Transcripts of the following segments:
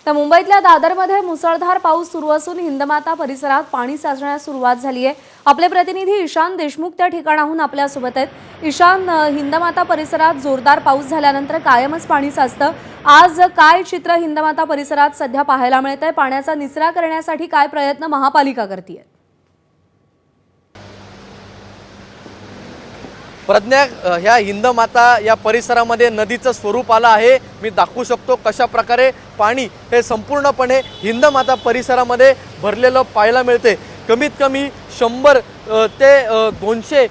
तर मुंबईतल्या दादरमध्ये मुसळधार पाऊस सुरू असून हिंदमाता परिसरात पाणी साचण्यास सुरुवात झाली आहे। आपले प्रतिनिधी ईशान देशमुख त्या ठिकाणाहून आपल्यासोबत आहेत। ईशान, हिंदमाता परिसरात जोरदार पाऊस झाल्यानंतर कायमच पाणी साचतं। आज काय चित्र हिंदमाता परिसरात सध्या पाहायला मिळतंय? पाण्याचा निचरा करण्यासाठी काय प्रयत्न महापालिका करतेय? प्रज्ञा, ह्या हिंदमाता या परिसरामध्ये नदीचं स्वरूप आलं आहे। मी दाखवू शकतो कशा प्रकारे पाणी हे संपूर्णपणे हिंदमाता परिसरामध्ये भरलेलं पाहायला मिळते। कमीत कमी 100 ते 200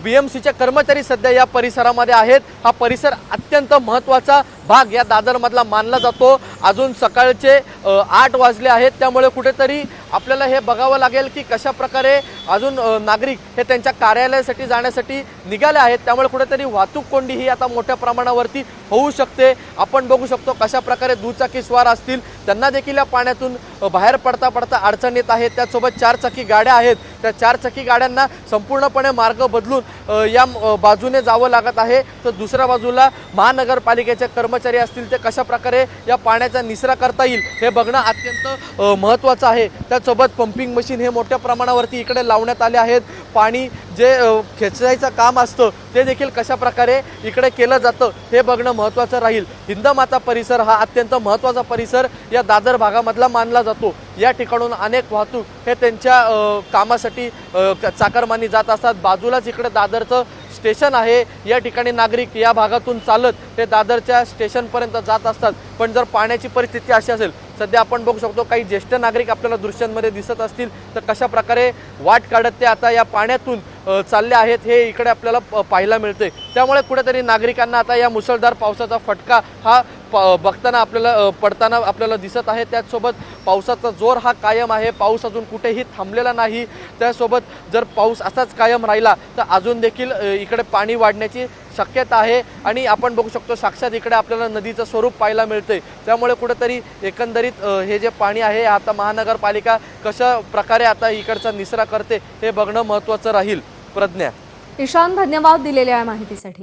BMCचे कर्मचारी सध्या या परिसरामध्ये आहेत। हा परिसर अत्यंत महत्त्वाचा भाग या दादरमधला मानला जातो। अजून सकाळचे 8 वाजले आहेत, त्यामुळे कुठेतरी आपल्याला हे बघावं लागेल की कशा प्रकारे अजून नागरिक हे त्यांच्या कार्यालयासाठी जाण्यासाठी निघाले आहेत। त्यामुळे कुठेतरी वाहतूक कोंडी ही आता मोठ्या प्रमाणावरती होऊ शकते। आपण बघू शकतो कशा प्रकारे दुचाकी स्वार असतील त्यांना देखील या पाण्यातून बाहेर पडता पडता अडचण येत आहे। त्यासोबत 4 चाकी गाड्या आहेत, त्या 4 चाकी गाड्यांना संपूर्णपणे मार्ग बदलून या बाजूने जावं लागत आहे। तर दुसऱ्या बाजूला महानगरपालिकेचे कर्मचारी असतील ते कशा प्रकारे या पाण्याचा निचरा करता येईल हे बघणं अत्यंत महत्त्वाचं आहे। त्यासोबत पंपिंग मशीन हे मोठ्या प्रमाणावरती इकडे लावण्यात आले आहेत। पाणी जे खेचायचं काम असतं ते देखील कशा प्रकारे इकडे केलं जातं हे बघणं महत्त्वाचं राहील। हिंदमाता परिसर हा अत्यंत महत्त्वाचा परिसर या दादर भागामधला मानला जातो। या ठिकाणून अनेक वाहतूक हे त्यांच्या कामासाठी चाकरमानी जात असतात। बाजूलाच इकडे दादरचं स्टेशन आहे। या ठिकाणी नागरिक या भागातून चालत ते दादरच्या स्टेशनपर्यंत जात असतात। पण जर पाण्याची परिस्थिती अशी असेल, सध्या आपण बघू शकतो काही ज्येष्ठ नागरिक आपल्याला दृश्यांमध्ये दिसत असतील, तर कशा प्रकारे वाट काढत ते आता या पाण्यातून चालले आहेत हे इकडे आपल्याला पाहायला मिळते। त्यामुळे कुठेतरी नागरिकांना आता या मुसळधार पावसाचा फटका हा बघताना आपल्याला पडताना आपल्याला दिसत आहे। त्याचसोबत पावसाचा जोर हा कायम आहे, पाऊस अजून कुठेही थांबलेला नाही। त्यासोबत जर पाऊस असाच कायम राहिला तर अजून देखील इकडे पाणी वाढण्याची शक्यता आहे। आणि आपण बघू शकतो साक्षात इकडे आपल्याला नदीचं स्वरूप पाहायला मिळते। त्यामुळे कुठेतरी एकंदरीत हे जे पाणी आहे आता महानगरपालिका कशा प्रकारे आता इकडचा निचरा करते हे बघणं महत्त्वाचं राहील। प्रज्ञा, ईशान, धन्यवाद दिलेल्या माहितीसाठी।